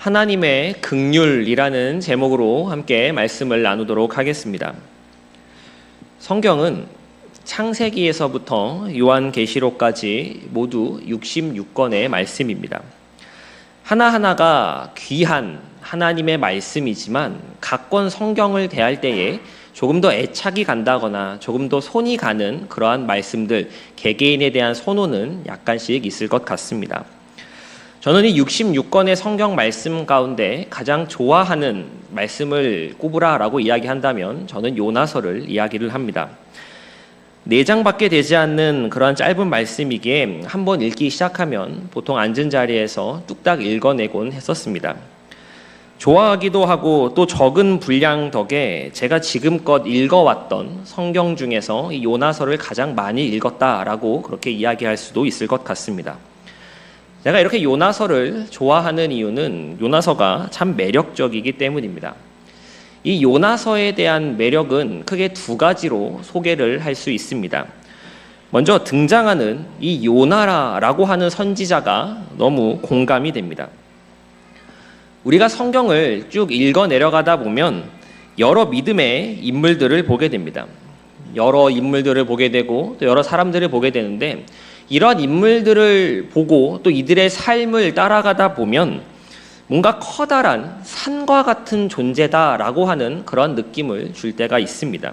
하나님의 긍휼이라는 제목으로 함께 말씀을 나누도록 하겠습니다. 성경은 창세기에서부터 요한계시록까지 모두 66권의 말씀입니다. 하나하나가 귀한 하나님의 말씀이지만 각 권 성경을 대할 때에 조금 더 애착이 간다거나 조금 더 손이 가는 그러한 말씀들, 개개인에 대한 선호는 약간씩 있을 것 같습니다. 저는 이 66권의 성경 말씀 가운데 가장 좋아하는 말씀을 꼽으라라고 이야기한다면 저는 요나서를 이야기를 합니다. 4장밖에 되지 않는 그러한 짧은 말씀이기에 한번 읽기 시작하면 보통 앉은 자리에서 뚝딱 읽어내곤 했었습니다. 좋아하기도 하고 또 적은 분량 덕에 제가 지금껏 읽어왔던 성경 중에서 이 요나서를 가장 많이 읽었다라고 그렇게 이야기할 수도 있을 것 같습니다. 제가 이렇게 요나서를 좋아하는 이유는 요나서가 참 매력적이기 때문입니다. 이 요나서에 대한 매력은 크게 2가지로 소개를 할 수 있습니다. 먼저 등장하는 이 요나라고 하는 선지자가 너무 공감이 됩니다. 우리가 성경을 쭉 읽어 내려가다 보면 여러 믿음의 인물들을 보게 됩니다. 여러 인물들을 보게 되고 또 여러 사람들을 보게 되는데 이러한 인물들을 보고 또 이들의 삶을 따라가다 보면 뭔가 커다란 산과 같은 존재다라고 하는 그런 느낌을 줄 때가 있습니다.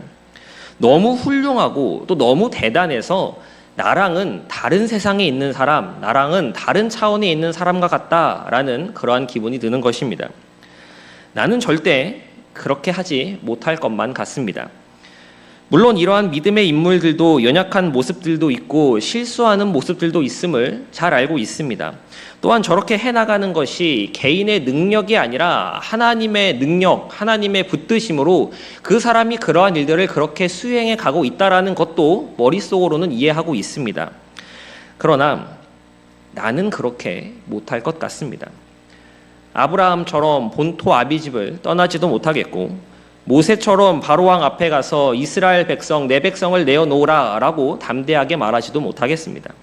너무 훌륭하고 또 너무 대단해서 나랑은 다른 세상에 있는 사람, 나랑은 다른 차원에 있는 사람과 같다라는 그러한 기분이 드는 것입니다. 나는 절대 그렇게 하지 못할 것만 같습니다. 물론 이러한 믿음의 인물들도 연약한 모습들도 있고 실수하는 모습들도 있음을 잘 알고 있습니다. 또한 저렇게 해나가는 것이 개인의 능력이 아니라 하나님의 능력, 하나님의 붙드심으로 그 사람이 그러한 일들을 그렇게 수행해 가고 있다는 것도 머릿속으로는 이해하고 있습니다. 그러나 나는 그렇게 못할 것 같습니다. 아브라함처럼 본토 아비집을 떠나지도 못하겠고 모세처럼 바로왕 앞에 가서 이스라엘 백성, 내 백성을 내어놓으라 라고 담대하게 말하지도 못하겠습니다.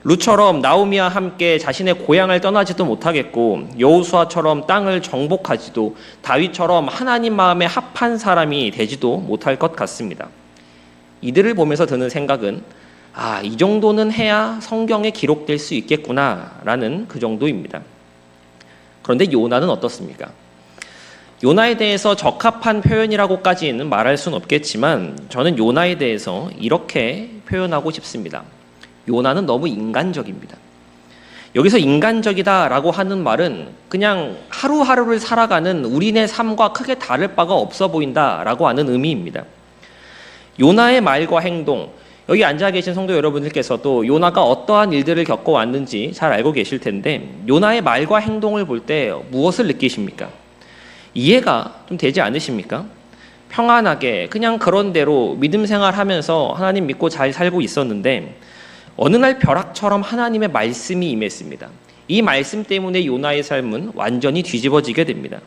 룻처럼 나오미와 함께 자신의 고향을 떠나지도 못하겠고 여호수아처럼 땅을 정복하지도 다윗처럼 하나님 마음에 합한 사람이 되지도 못할 것 같습니다. 이들을 보면서 드는 생각은 이 정도는 해야 성경에 기록될 수 있겠구나 라는 그 정도입니다. 그런데 요나는 어떻습니까? 요나에 대해서 적합한 표현이라고까지는 말할 수는 없겠지만 저는 요나에 대해서 이렇게 표현하고 싶습니다. 요나는 너무 인간적입니다. 여기서 인간적이다라고 하는 말은 그냥 하루하루를 살아가는 우리네 삶과 크게 다를 바가 없어 보인다라고 하는 의미입니다. 요나의 말과 행동, 여기 앉아 계신 성도 여러분들께서도 요나가 어떠한 일들을 겪어왔는지 잘 알고 계실 텐데 요나의 말과 행동을 볼 때 무엇을 느끼십니까? 이해가 좀 되지 않으십니까? 평안하게 그냥 그런 대로 믿음 생활하면서 하나님 믿고 잘 살고 있었는데 어느 날 벼락처럼 하나님의 말씀이 임했습니다. 이 말씀 때문에 요나의 삶은 완전히 뒤집어지게 됩니다.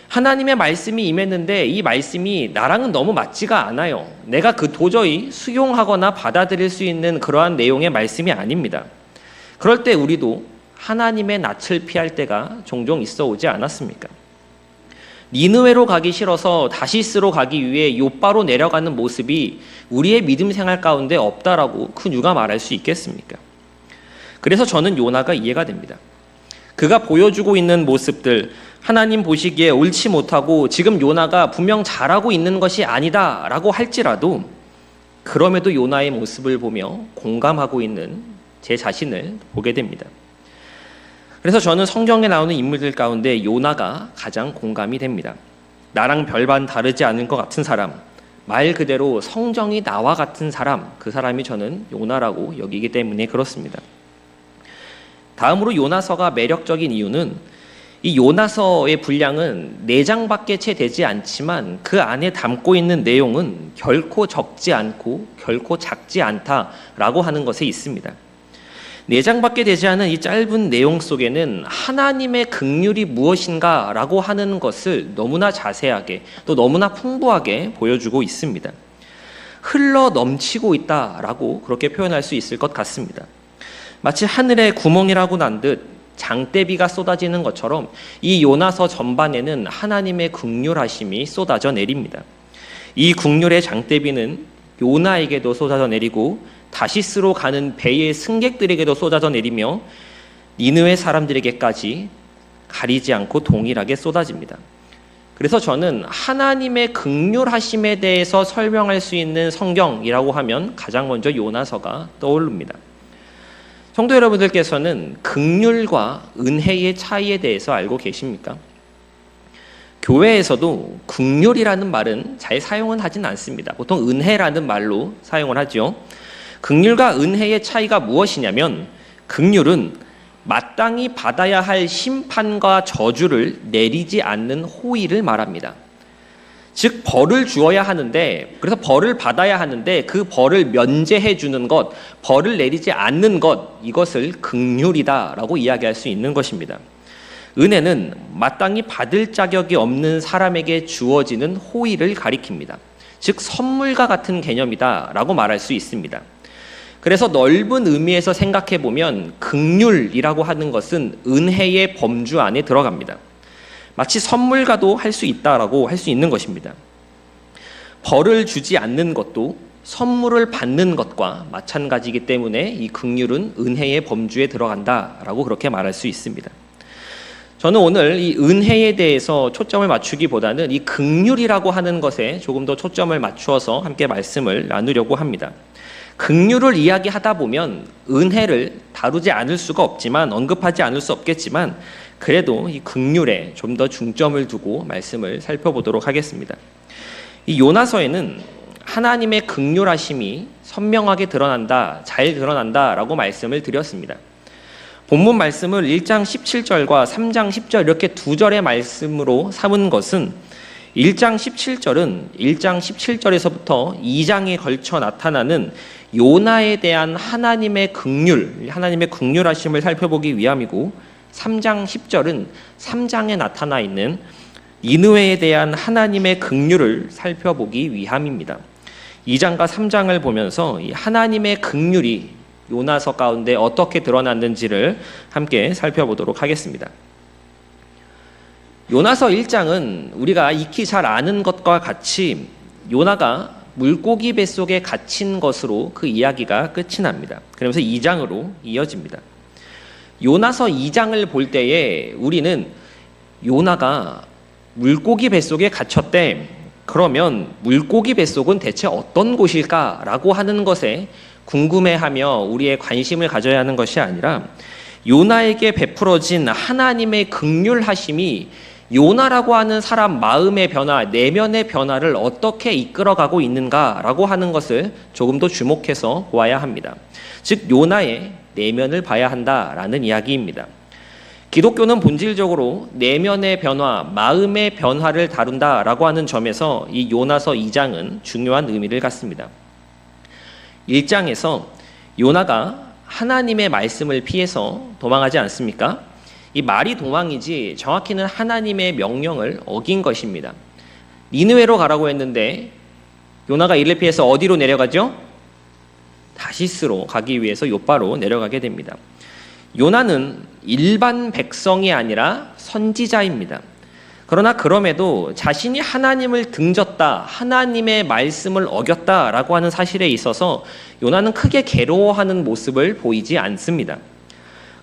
하나님의 말씀이 임했는데 이 말씀이 나랑은 너무 맞지가 않아요. 내가 도저히 수용하거나 받아들일 수 있는 그러한 내용의 말씀이 아닙니다. 그럴 때 우리도 하나님의 낯을 피할 때가 종종 있어 오지 않았습니까? 니느웨로 가기 싫어서 다시스로 가기 위해 요바로 내려가는 모습이 우리의 믿음 생활 가운데 없다라고 그 누가 말할 수 있겠습니까? 그래서 저는 요나가 이해가 됩니다. 그가 보여주고 있는 모습들, 하나님 보시기에 옳지 못하고 지금 요나가 분명 잘하고 있는 것이 아니다라고 할지라도 그럼에도 요나의 모습을 보며 공감하고 있는 제 자신을 보게 됩니다. 그래서 저는 성경에 나오는 인물들 가운데 요나가 가장 공감이 됩니다. 나랑 별반 다르지 않은 것 같은 사람, 말 그대로 성정이 나와 같은 사람, 그 사람이 저는 요나라고 여기기 때문에 그렇습니다. 다음으로 요나서가 매력적인 이유는 이 요나서의 분량은 4장밖에 채 되지 않지만 그 안에 담고 있는 내용은 결코 적지 않고 결코 작지 않다라고 하는 것에 있습니다. 4장밖에 되지 않은 이 짧은 내용 속에는 하나님의 긍휼이 무엇인가라고 하는 것을 너무나 자세하게 또 너무나 풍부하게 보여주고 있습니다. 흘러 넘치고 있다라고 그렇게 표현할 수 있을 것 같습니다. 마치 하늘에 구멍이라고 난 듯 장대비가 쏟아지는 것처럼 이 요나서 전반에는 하나님의 긍휼하심이 쏟아져 내립니다. 이 긍휼의 장대비는 요나에게도 쏟아져 내리고 다시스로 가는 배의 승객들에게도 쏟아져 내리며 니느웨 사람들에게까지 가리지 않고 동일하게 쏟아집니다. 그래서 저는 하나님의 긍휼하심에 대해서 설명할 수 있는 성경이라고 하면 가장 먼저 요나서가 떠오릅니다. 성도 여러분들께서는 긍휼과 은혜의 차이에 대해서 알고 계십니까? 교회에서도 긍휼이라는 말은 잘 사용은 하진 않습니다. 보통 은혜라는 말로 사용을 하죠. 긍휼과 은혜의 차이가 무엇이냐면 긍휼은 마땅히 받아야 할 심판과 저주를 내리지 않는 호의를 말합니다. 즉 벌을 주어야 하는데, 그래서 벌을 받아야 하는데 그 벌을 면제해 주는 것, 벌을 내리지 않는 것, 이것을 긍휼이다라고 이야기할 수 있는 것입니다. 은혜는 마땅히 받을 자격이 없는 사람에게 주어지는 호의를 가리킵니다. 즉 선물과 같은 개념이다라고 말할 수 있습니다. 그래서 넓은 의미에서 생각해 보면 긍휼이라고 하는 것은 은혜의 범주 안에 들어갑니다. 마치 선물과도 할 수 있다라고 할 수 있는 것입니다. 벌을 주지 않는 것도 선물을 받는 것과 마찬가지이기 때문에 이 긍휼은 은혜의 범주에 들어간다라고 그렇게 말할 수 있습니다. 저는 오늘 이 은혜에 대해서 초점을 맞추기보다는 이 긍휼이라고 하는 것에 조금 더 초점을 맞추어서 함께 말씀을 나누려고 합니다. 긍휼을 이야기하다 보면 은혜를 다루지 않을 수가 없지만, 언급하지 않을 수 없겠지만, 그래도 이 긍휼에 좀 더 중점을 두고 말씀을 살펴보도록 하겠습니다. 이 요나서에는 하나님의 긍휼하심이 선명하게 드러난다, 잘 드러난다라고 말씀을 드렸습니다. 본문 말씀을 1장 17절과 3장 10절 이렇게 두 절의 말씀으로 삼은 것은 1장 17절은 1장 17절에서부터 2장에 걸쳐 나타나는 요나에 대한 하나님의 긍휼, 하나님의 긍휼하심을 살펴보기 위함이고, 3장 10절은 3장에 나타나 있는 니느웨에 대한 하나님의 긍휼을 살펴보기 위함입니다. 2장과 3장을 보면서 이 하나님의 긍휼이 요나서 가운데 어떻게 드러났는지를 함께 살펴보도록 하겠습니다. 요나서 1장은 우리가 익히 잘 아는 것과 같이 요나가 물고기 뱃속에 갇힌 것으로 그 이야기가 끝이 납니다. 그러면서 2장으로 이어집니다. 요나서 2장을 볼 때에 우리는 요나가 물고기 뱃속에 갇혔대. 그러면 물고기 뱃속은 대체 어떤 곳일까라고 하는 것에 궁금해하며 우리의 관심을 가져야 하는 것이 아니라 요나에게 베풀어진 하나님의 긍휼하심이 요나라고 하는 사람 마음의 변화, 내면의 변화를 어떻게 이끌어가고 있는가라고 하는 것을 조금 더 주목해서 보아야 합니다. 즉 요나의 내면을 봐야 한다라는 이야기입니다. 기독교는 본질적으로 내면의 변화, 마음의 변화를 다룬다라고 하는 점에서 이 요나서 2장은 중요한 의미를 갖습니다. 1장에서 요나가 하나님의 말씀을 피해서 도망하지 않습니까? 이 말이 도망이지 정확히는 하나님의 명령을 어긴 것입니다. 니느웨로 가라고 했는데 요나가 이를 피해서 어디로 내려가죠? 다시스로 가기 위해서 요바로 내려가게 됩니다. 요나는 일반 백성이 아니라 선지자입니다. 그러나 그럼에도 자신이 하나님을 등졌다, 하나님의 말씀을 어겼다라고 하는 사실에 있어서 요나는 크게 괴로워하는 모습을 보이지 않습니다.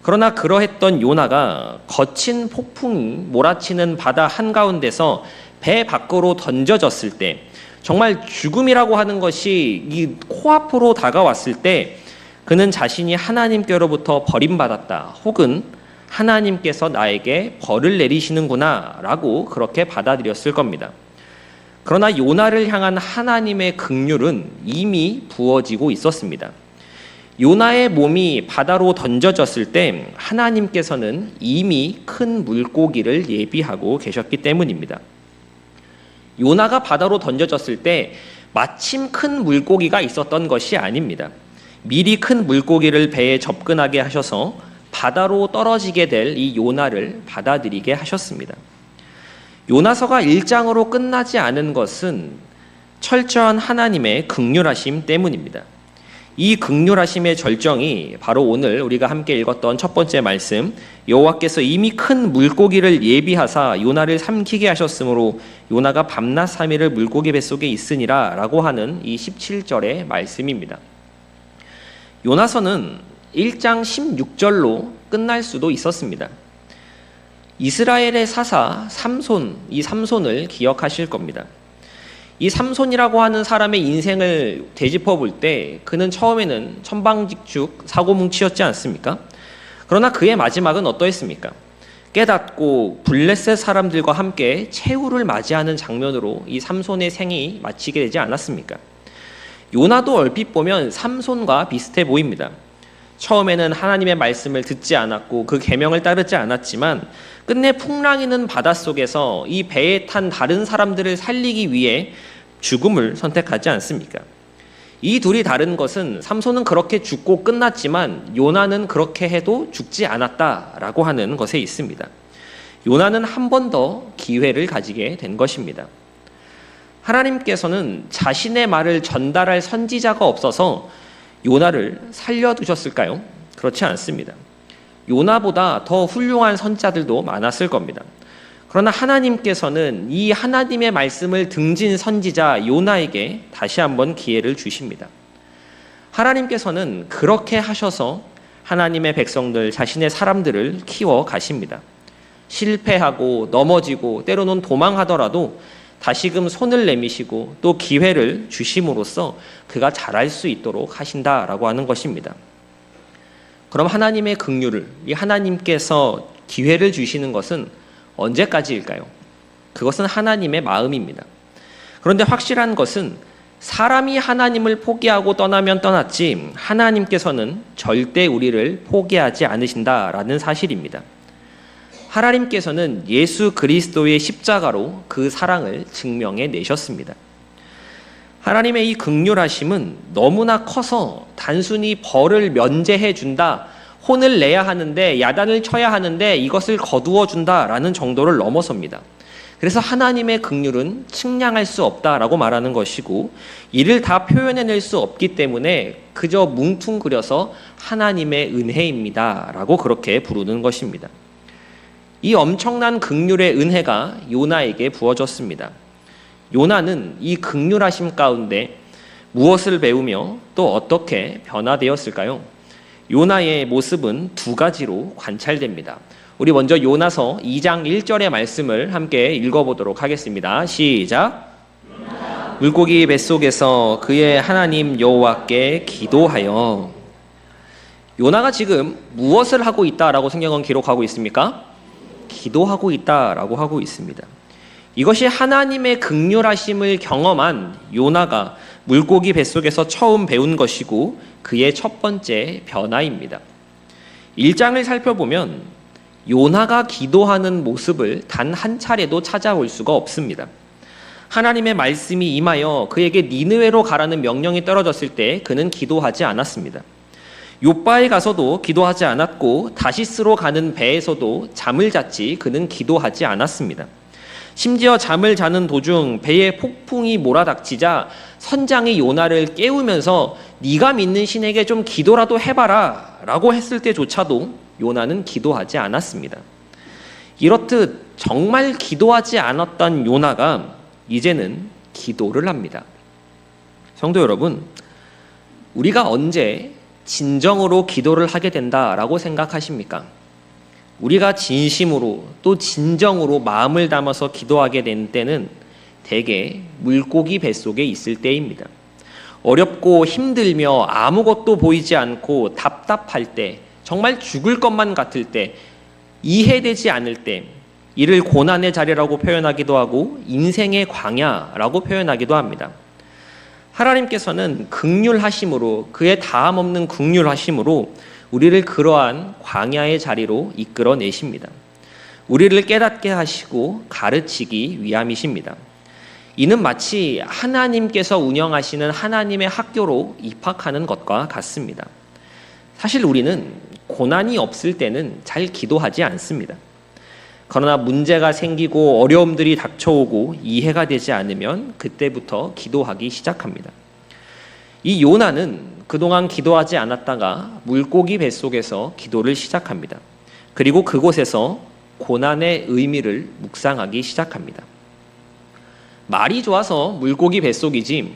그러나 그러했던 요나가 거친 폭풍이 몰아치는 바다 한가운데서 배 밖으로 던져졌을 때, 정말 죽음이라고 하는 것이 이 코앞으로 다가왔을 때 그는 자신이 하나님께로부터 버림받았다, 혹은 하나님께서 나에게 벌을 내리시는구나 라고 그렇게 받아들였을 겁니다. 그러나 요나를 향한 하나님의 긍휼은 이미 부어지고 있었습니다. 요나의 몸이 바다로 던져졌을 때 하나님께서는 이미 큰 물고기를 예비하고 계셨기 때문입니다. 요나가 바다로 던져졌을 때 마침 큰 물고기가 있었던 것이 아닙니다. 미리 큰 물고기를 배에 접근하게 하셔서 바다로 떨어지게 될 이 요나를 받아들이게 하셨습니다. 요나서가 1장으로 끝나지 않은 것은 철저한 하나님의 긍휼하심 때문입니다. 이 긍휼하심의 절정이 바로 오늘 우리가 함께 읽었던 첫 번째 말씀, 여호와께서 이미 큰 물고기를 예비하사 요나를 삼키게 하셨으므로 요나가 밤낮 3일을 물고기 뱃속에 있으니라 라고 하는 이 17절의 말씀입니다. 요나서는 1장 16절로 끝날 수도 있었습니다. 이스라엘의 사사 삼손, 이 삼손을 기억하실 겁니다. 이 삼손이라고 하는 사람의 인생을 되짚어 볼 때 그는 처음에는 천방지축 사고뭉치였지 않습니까? 그러나 그의 마지막은 어떠했습니까? 깨닫고 블레셋 사람들과 함께 최후를 맞이하는 장면으로 이 삼손의 생이 마치게 되지 않았습니까? 요나도 얼핏 보면 삼손과 비슷해 보입니다. 처음에는 하나님의 말씀을 듣지 않았고 그 계명을 따르지 않았지만 끝내 풍랑이는 바닷속에서 이 배에 탄 다른 사람들을 살리기 위해 죽음을 선택하지 않습니까? 이 둘이 다른 것은 삼손은 그렇게 죽고 끝났지만 요나는 그렇게 해도 죽지 않았다라고 하는 것에 있습니다. 요나는 한 번 더 기회를 가지게 된 것입니다. 하나님께서는 자신의 말을 전달할 선지자가 없어서 요나를 살려두셨을까요? 그렇지 않습니다. 요나보다 더 훌륭한 선지자들도 많았을 겁니다. 그러나 하나님께서는 이 하나님의 말씀을 등진 선지자 요나에게 다시 한번 기회를 주십니다. 하나님께서는 그렇게 하셔서 하나님의 백성들, 자신의 사람들을 키워 가십니다. 실패하고 넘어지고 때로는 도망하더라도 다시금 손을 내미시고 또 기회를 주심으로써 그가 잘할 수 있도록 하신다라고 하는 것입니다. 그럼 하나님의 긍휼을, 이 하나님께서 기회를 주시는 것은 언제까지일까요? 그것은 하나님의 마음입니다. 그런데 확실한 것은 사람이 하나님을 포기하고 떠나면 떠났지 하나님께서는 절대 우리를 포기하지 않으신다라는 사실입니다. 하나님께서는 예수 그리스도의 십자가로 그 사랑을 증명해 내셨습니다. 하나님의 이 긍휼하심은 너무나 커서 단순히 벌을 면제해 준다, 혼을 내야 하는데 야단을 쳐야 하는데 이것을 거두어 준다라는 정도를 넘어섭니다. 그래서 하나님의 긍휼은 측량할 수 없다라고 말하는 것이고 이를 다 표현해낼 수 없기 때문에 그저 뭉퉁그려서 하나님의 은혜입니다라고 그렇게 부르는 것입니다. 이 엄청난 긍휼의 은혜가 요나에게 부어졌습니다. 요나는 이 긍휼하심 가운데 무엇을 배우며 또 어떻게 변화되었을까요? 요나의 모습은 두 가지로 관찰됩니다. 우리 먼저 요나서 2장 1절의 말씀을 함께 읽어보도록 하겠습니다. 시작. 물고기 뱃속에서 그의 하나님 여호와께 기도하여. 요나가 지금 무엇을 하고 있다라고 성경은 기록하고 있습니까? 기도하고 있다라고 하고 있습니다. 이것이 하나님의 긍휼하심을 경험한 요나가 물고기 뱃속에서 처음 배운 것이고 그의 첫 번째 변화입니다. 1장을 살펴보면 요나가 기도하는 모습을 단 한 차례도 찾아올 수가 없습니다. 하나님의 말씀이 임하여 그에게 니느웨로 가라는 명령이 떨어졌을 때 그는 기도하지 않았습니다. 욥바에 가서도 기도하지 않았고 다시스로 가는 배에서도 잠을 잤지 그는 기도하지 않았습니다. 심지어 잠을 자는 도중 배에 폭풍이 몰아닥치자 선장이 요나를 깨우면서 네가 믿는 신에게 좀 기도라도 해봐라 라고 했을 때조차도 요나는 기도하지 않았습니다. 이렇듯 정말 기도하지 않았던 요나가 이제는 기도를 합니다. 성도 여러분, 우리가 언제 진정으로 기도를 하게 된다라고 생각하십니까? 우리가 진심으로 또 진정으로 마음을 담아서 기도하게 된 때는 대개 물고기 뱃속에 있을 때입니다. 어렵고 힘들며 아무것도 보이지 않고 답답할 때, 정말 죽을 것만 같을 때, 이해되지 않을 때, 이를 고난의 자리라고 표현하기도 하고 인생의 광야라고 표현하기도 합니다. 하나님께서는 긍휼하심으로, 그의 다함없는 긍휼하심으로 우리를 그러한 광야의 자리로 이끌어내십니다. 우리를 깨닫게 하시고 가르치기 위함이십니다. 이는 마치 하나님께서 운영하시는 하나님의 학교로 입학하는 것과 같습니다. 사실 우리는 고난이 없을 때는 잘 기도하지 않습니다. 그러나 문제가 생기고 어려움들이 닥쳐오고 이해가 되지 않으면 그때부터 기도하기 시작합니다. 이 요나는 그동안 기도하지 않았다가 물고기 뱃속에서 기도를 시작합니다. 그리고 그곳에서 고난의 의미를 묵상하기 시작합니다. 말이 좋아서 물고기 뱃속이지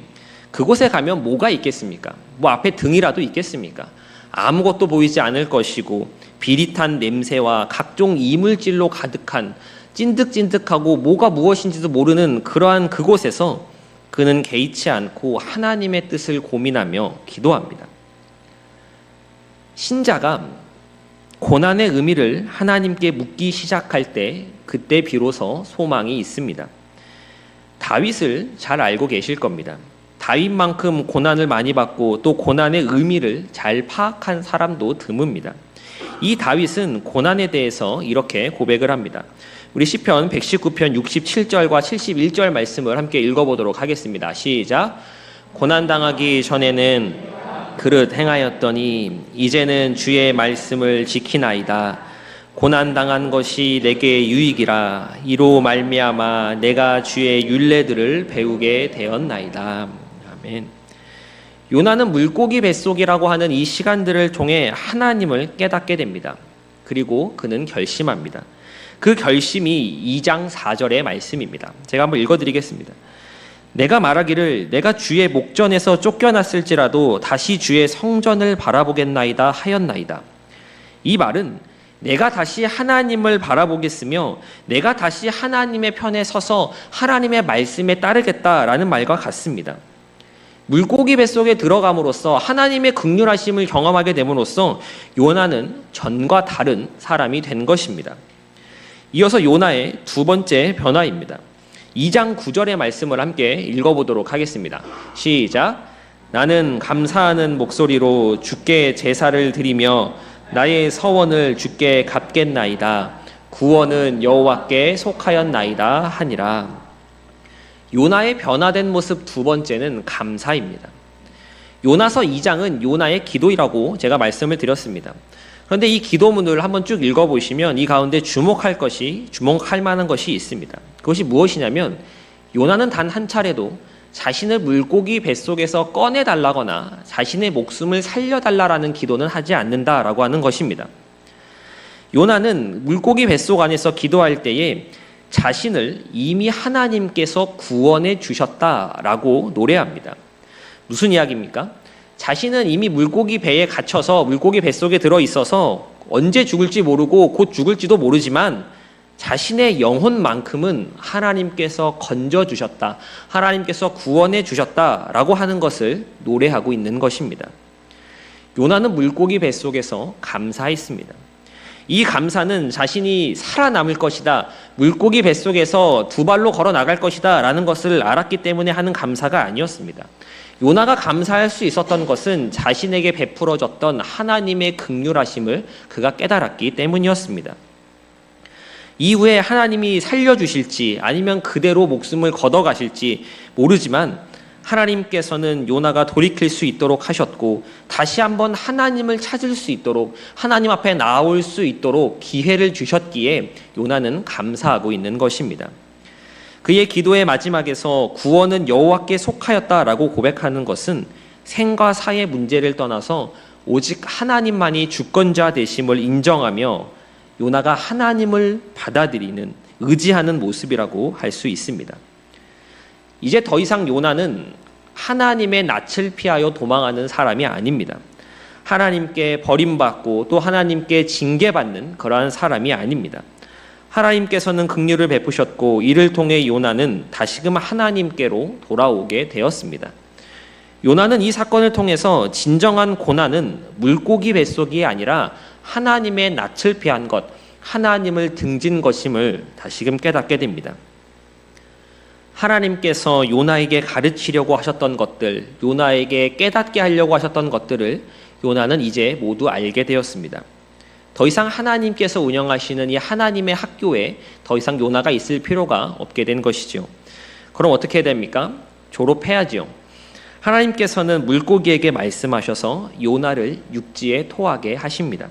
그곳에 가면 뭐가 있겠습니까? 뭐 앞에 등이라도 있겠습니까? 아무것도 보이지 않을 것이고 비릿한 냄새와 각종 이물질로 가득한 찐득찐득하고 뭐가 무엇인지도 모르는 그러한 그곳에서 그는 개의치 않고 하나님의 뜻을 고민하며 기도합니다. 신자가 고난의 의미를 하나님께 묻기 시작할 때 그때 비로소 소망이 있습니다. 다윗을 잘 알고 계실 겁니다. 다윗만큼 고난을 많이 받고 또 고난의 의미를 잘 파악한 사람도 드뭅니다. 이 다윗은 고난에 대해서 이렇게 고백을 합니다. 우리 시편 119편 67절과 71절 말씀을 함께 읽어보도록 하겠습니다. 시작. 고난당하기 전에는 그릇 행하였더니 이제는 주의 말씀을 지키나이다. 고난당한 것이 내게 유익이라. 이로 말미암아 내가 주의 율례들을 배우게 되었나이다. 아멘. 요나는 물고기 뱃속이라고 하는 이 시간들을 통해 하나님을 깨닫게 됩니다. 그리고 그는 결심합니다. 그 결심이 2장 4절의 말씀입니다. 제가 한번 읽어드리겠습니다. 내가 말하기를 내가 주의 목전에서 쫓겨났을지라도 다시 주의 성전을 바라보겠나이다 하였나이다. 이 말은 내가 다시 하나님을 바라보겠으며 내가 다시 하나님의 편에 서서 하나님의 말씀에 따르겠다라는 말과 같습니다. 물고기 뱃속에 들어감으로써 하나님의 긍휼하심을 경험하게 됨으로써 요나는 전과 다른 사람이 된 것입니다. 이어서 요나의 두 번째 변화입니다. 2장 9절의 말씀을 함께 읽어보도록 하겠습니다. 시작. 나는 감사하는 목소리로 주께 제사를 드리며 나의 서원을 주께 갚겠나이다. 구원은 여호와께 속하였나이다 하니라. 요나의 변화된 모습 두 번째는 감사입니다. 요나서 2장은 요나의 기도이라고 제가 말씀을 드렸습니다. 그런데 이 기도문을 한번 쭉 읽어보시면 이 가운데 주목할 만한 것이 있습니다. 그것이 무엇이냐면 요나는 단 한 차례도 자신을 물고기 뱃속에서 꺼내달라거나 자신의 목숨을 살려달라라는 기도는 하지 않는다라고 하는 것입니다. 요나는 물고기 뱃속 안에서 기도할 때에 자신을 이미 하나님께서 구원해 주셨다라고 노래합니다. 무슨 이야기입니까? 자신은 이미 물고기 배에 갇혀서 물고기 뱃속에 들어있어서 언제 죽을지 모르고 곧 죽을지도 모르지만 자신의 영혼만큼은 하나님께서 건져주셨다. 하나님께서 구원해 주셨다라고 하는 것을 노래하고 있는 것입니다. 요나는 물고기 뱃속에서 감사했습니다. 이 감사는 자신이 살아남을 것이다. 물고기 뱃속에서 두 발로 걸어 나갈 것이다 라는 것을 알았기 때문에 하는 감사가 아니었습니다. 요나가 감사할 수 있었던 것은 자신에게 베풀어졌던 하나님의 긍휼하심을 그가 깨달았기 때문이었습니다. 이후에 하나님이 살려주실지 아니면 그대로 목숨을 걷어가실지 모르지만 하나님께서는 요나가 돌이킬 수 있도록 하셨고 다시 한번 하나님을 찾을 수 있도록 하나님 앞에 나올 수 있도록 기회를 주셨기에 요나는 감사하고 있는 것입니다. 그의 기도의 마지막에서 구원은 여호와께 속하였다라고 고백하는 것은 생과 사의 문제를 떠나서 오직 하나님만이 주권자 되심을 인정하며 요나가 하나님을 받아들이는 의지하는 모습이라고 할 수 있습니다. 이제 더 이상 요나는 하나님의 낯을 피하여 도망하는 사람이 아닙니다. 하나님께 버림받고 또 하나님께 징계받는 그러한 사람이 아닙니다. 하나님께서는 긍휼을 베푸셨고 이를 통해 요나는 다시금 하나님께로 돌아오게 되었습니다. 요나는 이 사건을 통해서 진정한 고난은 물고기 뱃속이 아니라 하나님의 낯을 피한 것, 하나님을 등진 것임을 다시금 깨닫게 됩니다. 하나님께서 요나에게 가르치려고 하셨던 것들, 요나에게 깨닫게 하려고 하셨던 것들을 요나는 이제 모두 알게 되었습니다. 더 이상 하나님께서 운영하시는 이 하나님의 학교에 더 이상 요나가 있을 필요가 없게 된 것이죠. 그럼 어떻게 됩니까? 졸업해야지요. 하나님께서는 물고기에게 말씀하셔서 요나를 육지에 토하게 하십니다.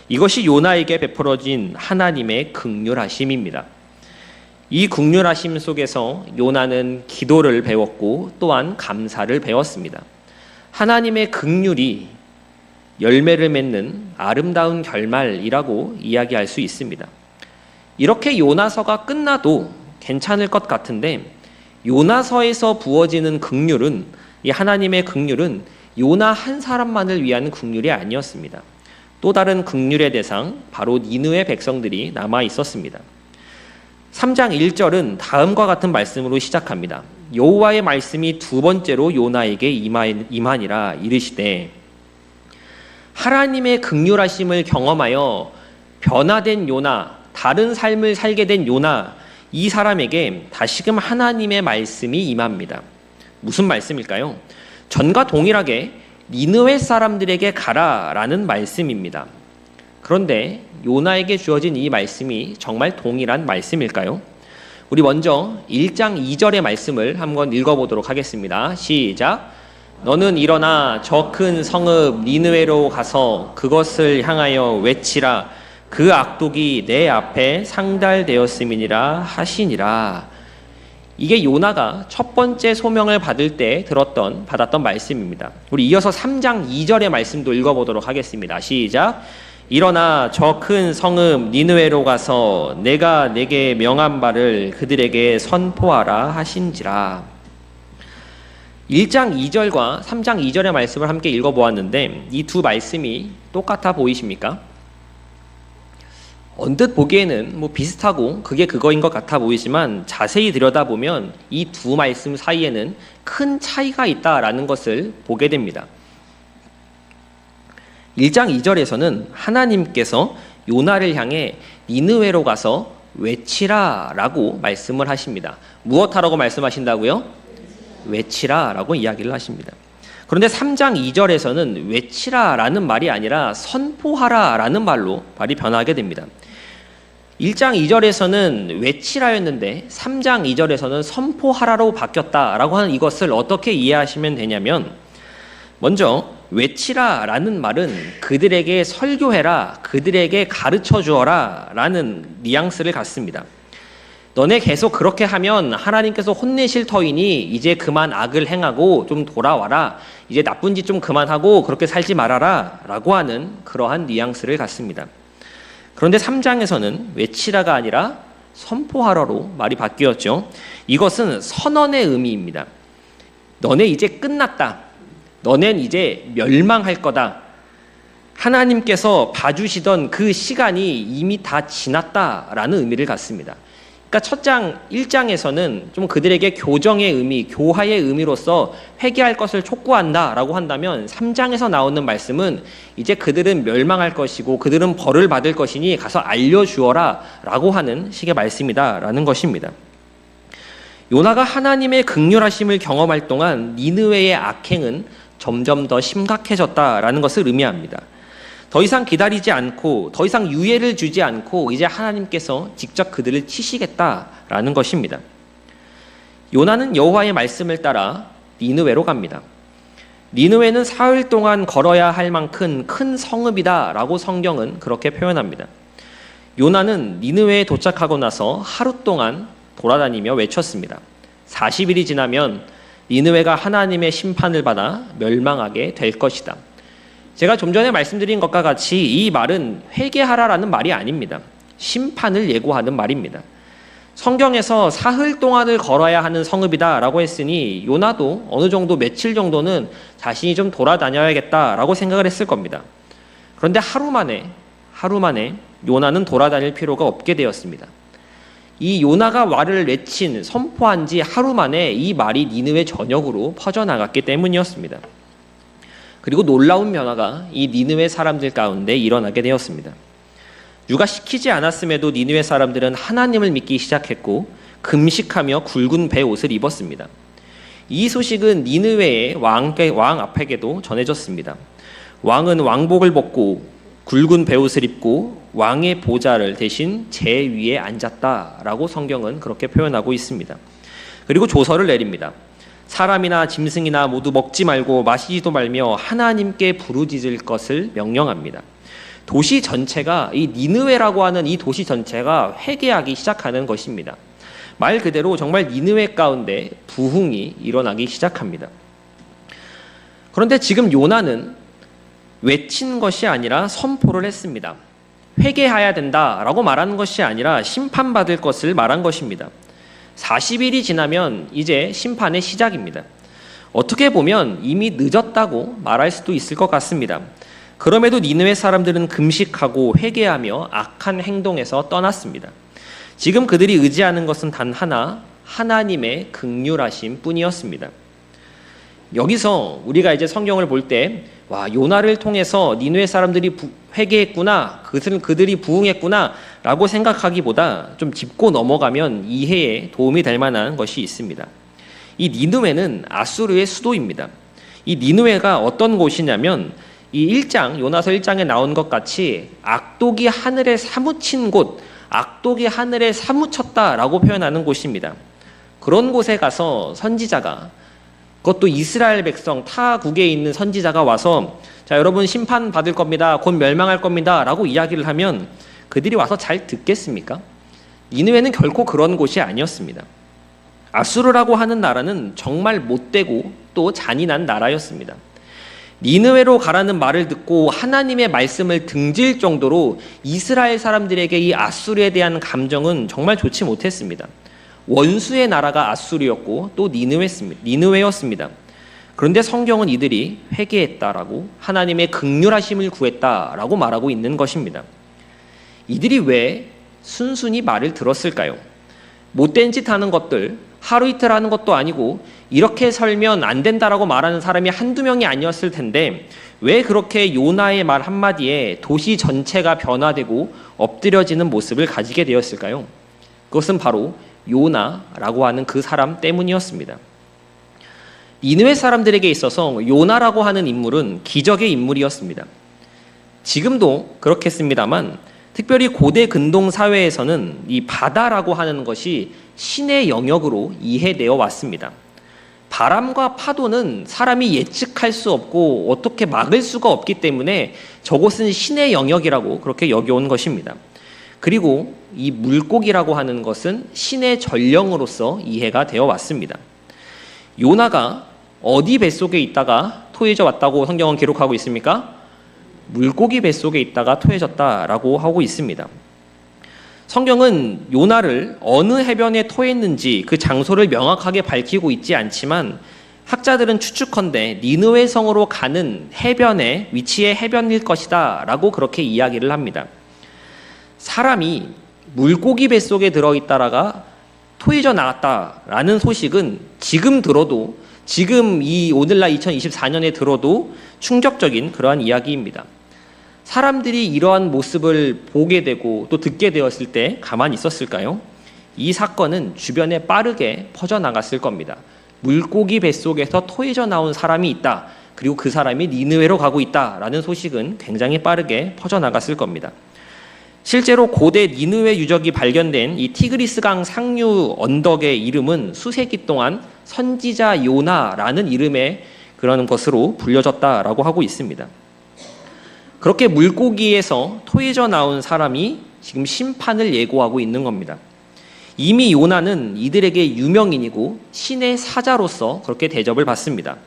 이것이 요나에게 베풀어진 하나님의 긍휼하심입니다. 이 긍휼하심 속에서 요나는 기도를 배웠고 또한 감사를 배웠습니다. 하나님의 긍휼이 열매를 맺는 아름다운 결말이라고 이야기할 수 있습니다. 이렇게 요나서가 끝나도 괜찮을 것 같은데 요나서에서 부어지는 긍휼은 이 하나님의 긍휼은 요나 한 사람만을 위한 긍휼이 아니었습니다. 또 다른 긍휼의 대상 바로 니느웨 백성들이 남아 있었습니다. 3장 1절은 다음과 같은 말씀으로 시작합니다. 여호와의 말씀이 두 번째로 요나에게 임하니라 이르시되 하나님의 긍휼하심을 경험하여 변화된 요나, 다른 삶을 살게 된 요나, 이 사람에게 다시금 하나님의 말씀이 임합니다. 무슨 말씀일까요? 전과 동일하게 니느웨 사람들에게 가라라는 말씀입니다. 그런데 요나에게 주어진 이 말씀이 정말 동일한 말씀일까요? 우리 먼저 1장 2절의 말씀을 한번 읽어보도록 하겠습니다. 시작! 너는 일어나 저 큰 성읍 니느웨로 가서 그것을 향하여 외치라. 그 악독이 내 앞에 상달되었음이니라 하시니라. 이게 요나가 첫 번째 소명을 받을 때 받았던 말씀입니다. 우리 이어서 3장 2절의 말씀도 읽어보도록 하겠습니다. 시작! 일어나 저 큰 성읍 니느웨로 가서 내가 내게 명한 바를 그들에게 선포하라 하신지라. 1장 2절과 3장 2절의 말씀을 함께 읽어보았는데 이 두 말씀이 똑같아 보이십니까? 언뜻 보기에는 비슷하고 그게 그거인 것 같아 보이지만 자세히 들여다보면 이 두 말씀 사이에는 큰 차이가 있다라는 것을 보게 됩니다. 1장 2절에서는 하나님께서 요나를 향해 니느웨로 가서 외치라 라고 말씀을 하십니다. 무엇하라고 말씀하신다고요? 외치라 라고 이야기를 하십니다. 그런데 3장 2절에서는 외치라 라는 말이 아니라 선포하라 라는 말이 변하게 됩니다. 1장 2절에서는 외치라였는데 3장 2절에서는 선포하라로 바뀌었다라고 하는 이것을 어떻게 이해하시면 되냐면 먼저 외치라라는 말은 그들에게 설교해라, 그들에게 가르쳐 주어라 라는 뉘앙스를 갖습니다. 너네 계속 그렇게 하면 하나님께서 혼내실 터이니 이제 그만 악을 행하고 좀 돌아와라, 이제 나쁜 짓 좀 그만하고 그렇게 살지 말아라 라고 하는 그러한 뉘앙스를 갖습니다. 그런데 3장에서는 외치라가 아니라 선포하라로 말이 바뀌었죠. 이것은 선언의 의미입니다. 너네 이제 끝났다. 너넨 이제 멸망할 거다. 하나님께서 봐주시던 그 시간이 이미 다 지났다라는 의미를 갖습니다. 그러니까 첫 장 1장에서는 좀 그들에게 교정의 의미, 교화의 의미로서 회개할 것을 촉구한다라고 한다면 3장에서 나오는 말씀은 이제 그들은 멸망할 것이고 그들은 벌을 받을 것이니 가서 알려주어라 라고 하는 식의 말씀이다라는 것입니다. 요나가 하나님의 긍휼하심을 경험할 동안 니느웨의 악행은 점점 더 심각해졌다라는 것을 의미합니다. 더 이상 기다리지 않고 더 이상 유예를 주지 않고 이제 하나님께서 직접 그들을 치시겠다라는 것입니다. 요나는 여호와의 말씀을 따라 니느웨로 갑니다. 니느웨는 사흘 동안 걸어야 할 만큼 큰 성읍이다라고 성경은 그렇게 표현합니다. 요나는 니느웨에 도착하고 나서 하루 동안 돌아다니며 외쳤습니다. 40일이 지나면 니느웨가 하나님의 심판을 받아 멸망하게 될 것이다. 제가 좀 전에 말씀드린 것과 같이 이 말은 회개하라라는 말이 아닙니다. 심판을 예고하는 말입니다. 성경에서 사흘 동안을 걸어야 하는 성읍이다라고 했으니 요나도 어느 정도 며칠 정도는 자신이 좀 돌아다녀야겠다라고 생각을 했을 겁니다. 그런데 하루 만에 요나는 돌아다닐 필요가 없게 되었습니다. 이 요나가 말을 외친, 선포한 지 하루 만에 이 말이 니느웨 전역으로 퍼져나갔기 때문이었습니다. 그리고 놀라운 변화가 이 니느웨 사람들 가운데 일어나게 되었습니다. 누가 시키지 않았음에도 니느웨 사람들은 하나님을 믿기 시작했고 금식하며 굵은 배 옷을 입었습니다. 이 소식은 니느웨의 왕 앞에게도 전해졌습니다. 왕은 왕복을 벗고 굵은 베옷을 입고 왕의 보좌를 대신 제 위에 앉았다라고 성경은 그렇게 표현하고 있습니다. 그리고 조서를 내립니다. 사람이나 짐승이나 모두 먹지 말고 마시지도 말며 하나님께 부르짖을 것을 명령합니다. 도시 전체가 이 니느웨라고 하는 이 도시 전체가 회개하기 시작하는 것입니다. 말 그대로 정말 니느웨 가운데 부흥이 일어나기 시작합니다. 그런데 지금 요나는 외친 것이 아니라 선포를 했습니다. 회개해야 된다라고 말하는 것이 아니라 심판받을 것을 말한 것입니다. 40일이 지나면 이제 심판의 시작입니다. 어떻게 보면 이미 늦었다고 말할 수도 있을 것 같습니다. 그럼에도 니느웨 사람들은 금식하고 회개하며 악한 행동에서 떠났습니다. 지금 그들이 의지하는 것은 단 하나, 하나님의 긍휼하심 뿐이었습니다. 여기서 우리가 이제 성경을 볼 때 요나를 통해서 니느웨 사람들이 회개했구나, 그들이 부응했구나 라고 생각하기보다 좀 짚고 넘어가면 이해에 도움이 될 만한 것이 있습니다. 이 니느웨는 아수르의 수도입니다. 이 니느웨가 어떤 곳이냐면 이 1장, 요나서 1장에 나온 것 같이 악독이 하늘에 사무친 곳, 악독이 하늘에 사무쳤다라고 표현하는 곳입니다. 그런 곳에 가서 선지자가, 그것도 이스라엘 백성 타국에 있는 선지자가 와서 자, 여러분 심판 받을 겁니다. 곧 멸망할 겁니다. 라고 이야기를 하면 그들이 와서 잘 듣겠습니까? 니느웨는 결코 그런 곳이 아니었습니다. 아수르라고 하는 나라는 정말 못되고 또 잔인한 나라였습니다. 니느웨로 가라는 말을 듣고 하나님의 말씀을 등질 정도로 이스라엘 사람들에게 이 아수르에 대한 감정은 정말 좋지 못했습니다. 원수의 나라가 아수르였고 또 니느웨였습니다. 그런데 성경은 이들이 회개했다라고 하나님의 긍휼하심을 구했다라고 말하고 있는 것입니다. 이들이 왜 순순히 말을 들었을까요? 못된 짓 하는 것들, 하루 이틀 하는 것도 아니고 이렇게 살면 안 된다라고 말하는 사람이 한두 명이 아니었을 텐데 왜 그렇게 요나의 말 한마디에 도시 전체가 변화되고 엎드려지는 모습을 가지게 되었을까요? 그것은 바로 요나라고 하는 그 사람 때문이었습니다. 니느웨 사람들에게 있어서 요나라고 하는 인물은 기적의 인물이었습니다. 지금도 그렇겠습니다만 특별히 고대 근동 사회에서는 이 바다라고 하는 것이 신의 영역으로 이해되어 왔습니다. 바람과 파도는 사람이 예측할 수 없고 어떻게 막을 수가 없기 때문에 저곳은 신의 영역이라고 그렇게 여겨온 것입니다. 그리고 이 물고기라고 하는 것은 신의 전령으로서 이해가 되어 왔습니다. 요나가 어디 뱃속에 있다가 토해져 왔다고 성경은 기록하고 있습니까? 물고기 뱃속에 있다가 토해졌다라고 하고 있습니다. 성경은 요나를 어느 해변에 토했는지 그 장소를 명확하게 밝히고 있지 않지만 학자들은 추측컨대 니느웨 성으로 가는 해변의 위치의 해변일 것이다 라고 그렇게 이야기를 합니다. 사람이 물고기 뱃속에 들어있다가 토해져 나갔다라는 소식은 지금 들어도, 지금 이 오늘날 2024년에 들어도 충격적인 그러한 이야기입니다. 사람들이 이러한 모습을 보게 되고 또 듣게 되었을 때 가만히 있었을까요? 이 사건은 주변에 빠르게 퍼져나갔을 겁니다. 물고기 뱃속에서 토해져 나온 사람이 있다. 그리고 그 사람이 니느웨로 가고 있다라는 소식은 굉장히 빠르게 퍼져나갔을 겁니다. 실제로 고대 니느웨 유적이 발견된 이 티그리스강 상류 언덕의 이름은 수세기 동안 선지자 요나라는 이름의 그런 것으로 불려졌다라고 하고 있습니다. 그렇게 물고기에서 토해져 나온 사람이 지금 심판을 예고하고 있는 겁니다. 이미 요나는 이들에게 유명인이고 신의 사자로서 그렇게 대접을 받습니다.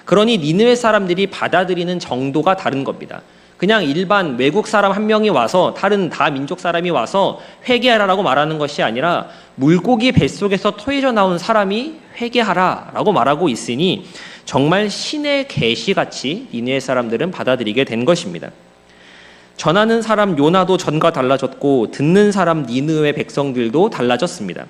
그러니 니느웨 사람들이 받아들이는 정도가 다른 겁니다. 그냥 일반 외국 사람 한 명이 와서 다른 민족 사람이 와서 회개하라라고 말하는 것이 아니라 물고기 뱃속에서 토해져 나온 사람이 회개하라라고 말하고 있으니 정말 신의 계시같이 니느웨 사람들은 받아들이게 된 것입니다. 전하는 사람 요나도 전과 달라졌고 듣는 사람 니느웨 백성들도 달라졌습니다.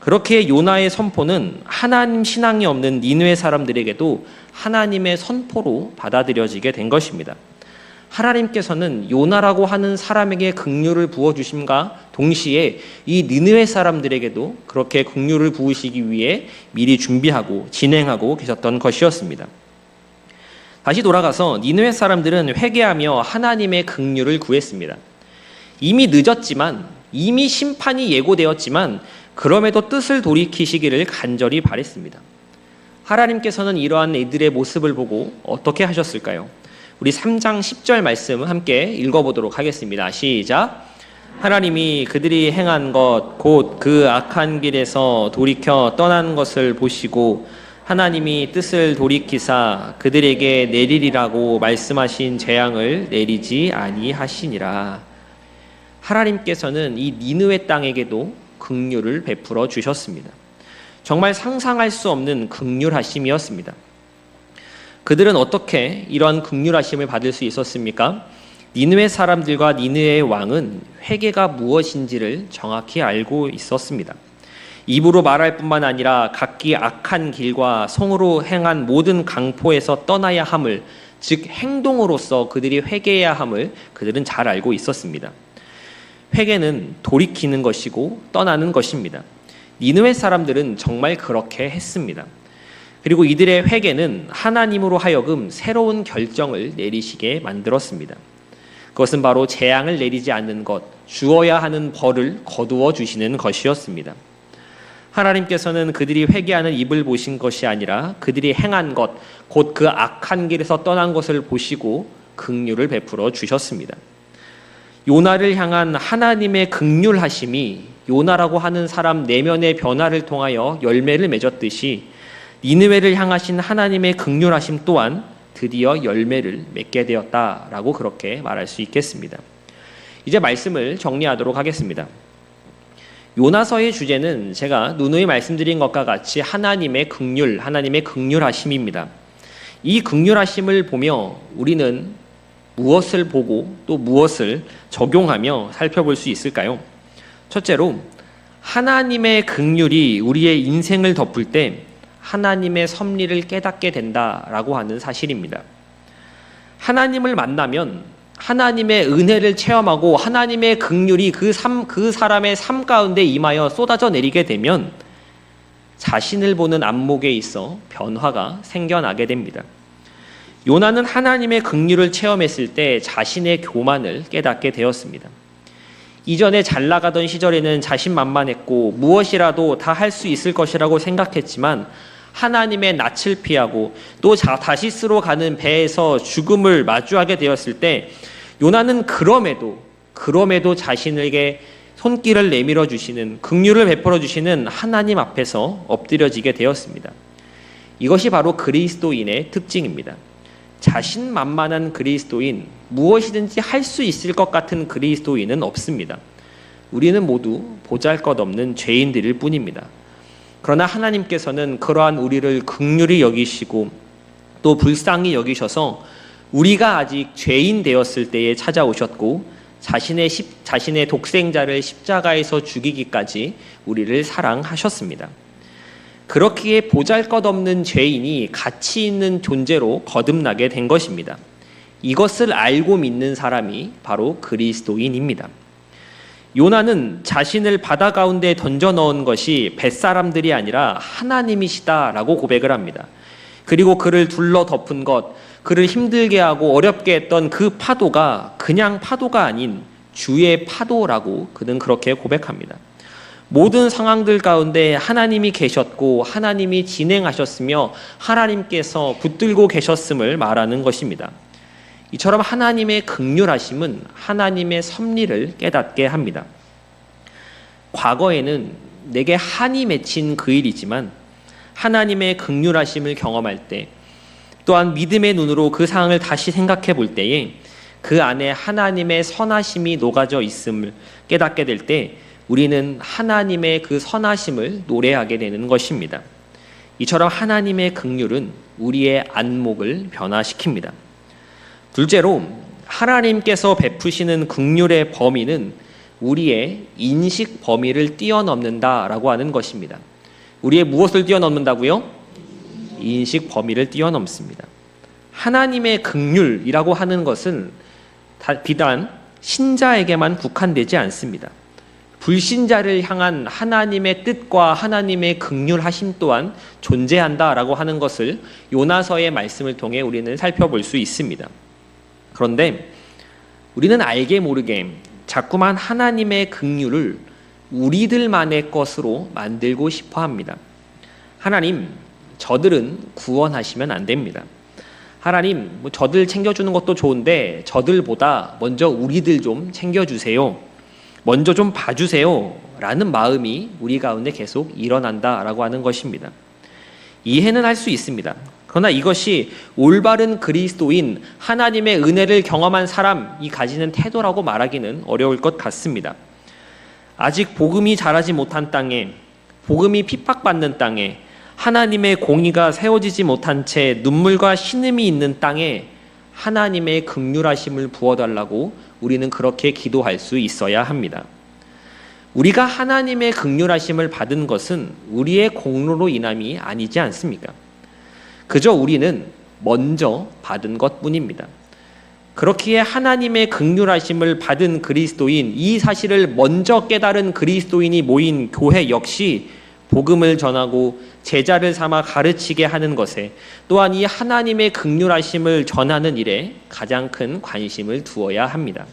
그렇게 요나의 선포는 하나님 신앙이 없는 니느웨 사람들에게도 하나님의 선포로 받아들여지게 된 것입니다. 하나님께서는 요나라고 하는 사람에게 긍휼을 부어주심과 동시에 이 니느웨 사람들에게도 그렇게 긍휼을 부으시기 위해 미리 준비하고 진행하고 계셨던 것이었습니다. 다시 돌아가서 니느웨 사람들은 회개하며 하나님의 긍휼을 구했습니다. 이미 늦었지만, 이미 심판이 예고되었지만 그럼에도 뜻을 돌이키시기를 간절히 바랬습니다. 하나님께서는 이러한 이들의 모습을 보고 어떻게 하셨을까요? 우리 3장 10절 말씀 함께 읽어보도록 하겠습니다. 시작. 하나님이 그들이 행한 것 곧 그 악한 길에서 돌이켜 떠난 것을 보시고 하나님이 뜻을 돌이키사 그들에게 내리리라고 말씀하신 재앙을 내리지 아니하시니라. 하나님께서는 이 니느웨 땅에게도 긍휼을 베풀어 주셨습니다. 정말 상상할 수 없는 긍휼하심이었습니다. 그들은 어떻게 이러한 긍휼하심을 받을 수 있었습니까? 니느웨 사람들과 니느웨의 왕은 회개가 무엇인지를 정확히 알고 있었습니다. 입으로 말할 뿐만 아니라 각기 악한 길과 성으로 행한 모든 강포에서 떠나야 함을, 즉 행동으로서 그들이 회개해야 함을 그들은 잘 알고 있었습니다. 회개는 돌이키는 것이고 떠나는 것입니다. 니느웨 사람들은 정말 그렇게 했습니다. 그리고 이들의 회개는 하나님으로 하여금 새로운 결정을 내리시게 만들었습니다. 그것은 바로 재앙을 내리지 않는 것, 주어야 하는 벌을 거두어 주시는 것이었습니다. 하나님께서는 그들이 회개하는 입을 보신 것이 아니라 그들이 행한 것, 곧 그 악한 길에서 떠난 것을 보시고 긍휼을 베풀어 주셨습니다. 요나를 향한 하나님의 긍휼하심이 요나라고 하는 사람 내면의 변화를 통하여 열매를 맺었듯이 니느웨를 향하신 하나님의 긍휼하심 또한 드디어 열매를 맺게 되었다라고 그렇게 말할 수 있겠습니다. 이제 말씀을 정리하도록 하겠습니다. 요나서의 주제는 제가 누누이 말씀드린 것과 같이 하나님의 긍휼, 하나님의 긍휼하심입니다. 이 긍휼하심을 보며 우리는 무엇을 보고 또 무엇을 적용하며 살펴볼 수 있을까요? 첫째로, 하나님의 긍휼이 우리의 인생을 덮을 때 하나님의 섭리를 깨닫게 된다라고 하는 사실입니다. 하나님을 만나면 하나님의 은혜를 체험하고 하나님의 긍휼이 그 사람의 삶 가운데 임하여 쏟아져 내리게 되면 자신을 보는 안목에 있어 변화가 생겨나게 됩니다. 요나는 하나님의 긍휼을 체험했을 때 자신의 교만을 깨닫게 되었습니다. 이전에 잘 나가던 시절에는 자신만만했고 무엇이라도 다 할 수 있을 것이라고 생각했지만 하나님의 낯을 피하고 또 다시 쓰러 가는 배에서 죽음을 마주하게 되었을 때 요나는 그럼에도 자신에게 손길을 내밀어 주시는, 긍휼을 베풀어 주시는 하나님 앞에서 엎드려지게 되었습니다. 이것이 바로 그리스도인의 특징입니다. 자신만만한 그리스도인, 무엇이든지 할 수 있을 것 같은 그리스도인은 없습니다. 우리는 모두 보잘것없는 죄인들일 뿐입니다. 그러나 하나님께서는 그러한 우리를 긍휼히 여기시고 또 불쌍히 여기셔서 우리가 아직 죄인 되었을 때에 찾아오셨고 자신의 독생자를 십자가에서 죽이기까지 우리를 사랑하셨습니다. 그렇기에 보잘것없는 죄인이 가치 있는 존재로 거듭나게 된 것입니다. 이것을 알고 믿는 사람이 바로 그리스도인입니다. 요나는 자신을 바다 가운데 던져 넣은 것이 뱃사람들이 아니라 하나님이시다라고 고백을 합니다. 그리고 그를 둘러 덮은 것, 그를 힘들게 하고 어렵게 했던 그 파도가 그냥 파도가 아닌 주의 파도라고 그는 그렇게 고백합니다. 모든 상황들 가운데 하나님이 계셨고 하나님이 진행하셨으며 하나님께서 붙들고 계셨음을 말하는 것입니다. 이처럼 하나님의 긍휼하심은 하나님의 섭리를 깨닫게 합니다. 과거에는 내게 한이 맺힌 그 일이지만 하나님의 긍휼하심을 경험할 때 또한 믿음의 눈으로 그 상황을 다시 생각해 볼 때에 그 안에 하나님의 선하심이 녹아져 있음을 깨닫게 될 때 우리는 하나님의 그 선하심을 노래하게 되는 것입니다. 이처럼 하나님의 긍휼은 우리의 안목을 변화시킵니다. 둘째로, 하나님께서 베푸시는 긍휼의 범위는 우리의 인식 범위를 뛰어넘는다라고 하는 것입니다. 우리의 무엇을 뛰어넘는다고요? 인식 범위를 뛰어넘습니다. 하나님의 긍휼이라고 하는 것은 비단 신자에게만 국한되지 않습니다. 불신자를 향한 하나님의 뜻과 하나님의 긍휼하심 또한 존재한다라고 하는 것을 요나서의 말씀을 통해 우리는 살펴볼 수 있습니다. 그런데 우리는 알게 모르게 자꾸만 하나님의 긍휼을 우리들만의 것으로 만들고 싶어 합니다. 하나님, 저들은 구원하시면 안 됩니다. 하나님, 저들 챙겨주는 것도 좋은데 저들보다 먼저 우리들 좀 챙겨주세요. 먼저 좀 봐주세요 라는 마음이 우리 가운데 계속 일어난다라고 하는 것입니다. 이해는 할 수 있습니다. 그러나 이것이 올바른 그리스도인, 하나님의 은혜를 경험한 사람이 가지는 태도라고 말하기는 어려울 것 같습니다. 아직 복음이 자라지 못한 땅에, 복음이 핍박받는 땅에, 하나님의 공의가 세워지지 못한 채 눈물과 신음이 있는 땅에 하나님의 긍휼하심을 부어달라고 우리는 그렇게 기도할 수 있어야 합니다. 우리가 하나님의 긍휼하심을 받은 것은 우리의 공로로 인함이 아니지 않습니까? 그저 우리는 먼저 받은 것뿐입니다. 그렇기에 하나님의 긍휼하심을 받은 그리스도인, 이 사실을 먼저 깨달은 그리스도인이 모인 교회 역시 복음을 전하고 제자를 삼아 가르치게 하는 것에, 또한 이 하나님의 긍휼하심을 전하는 일에 가장 큰 관심을 두어야 합니다.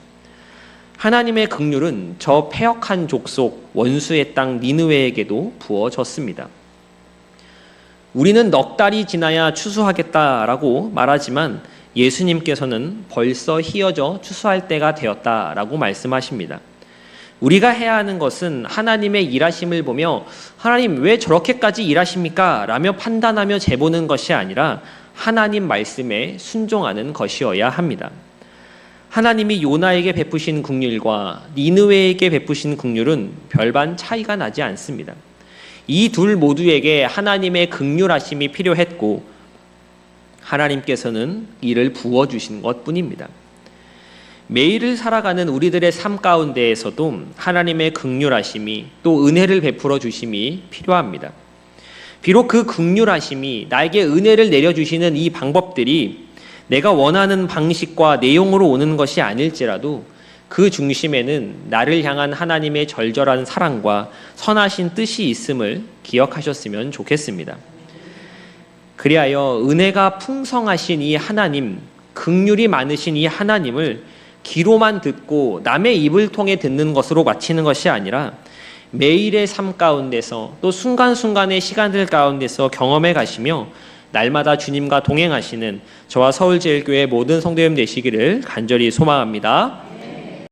하나님의 긍휼은 저 패역한 족속 원수의 땅 니느웨에게도 부어졌습니다. 우리는 넉 달이 지나야 추수하겠다라고 말하지만 예수님께서는 벌써 희어져 추수할 때가 되었다라고 말씀하십니다. 우리가 해야 하는 것은 하나님의 일하심을 보며 하나님 왜 저렇게까지 일하십니까? 라며 판단하며 재보는 것이 아니라 하나님 말씀에 순종하는 것이어야 합니다. 하나님이 요나에게 베푸신 긍휼과 니느웨에게 베푸신 긍휼은 별반 차이가 나지 않습니다. 이 둘 모두에게 하나님의 긍휼하심이 필요했고 하나님께서는 이를 부어주신 것뿐입니다. 매일을 살아가는 우리들의 삶 가운데에서도 하나님의 긍휼하심이, 또 은혜를 베풀어 주심이 필요합니다. 비록 그 긍휼하심이, 나에게 은혜를 내려주시는 이 방법들이 내가 원하는 방식과 내용으로 오는 것이 아닐지라도 그 중심에는 나를 향한 하나님의 절절한 사랑과 선하신 뜻이 있음을 기억하셨으면 좋겠습니다. 그리하여 은혜가 풍성하신 이 하나님, 긍휼이 많으신 이 하나님을 귀로만 듣고 남의 입을 통해 듣는 것으로 마치는 것이 아니라 매일의 삶 가운데서, 또 순간순간의 시간들 가운데서 경험해 가시며 날마다 주님과 동행하시는 저와 서울제일교회 모든 성도님 되시기를 간절히 소망합니다.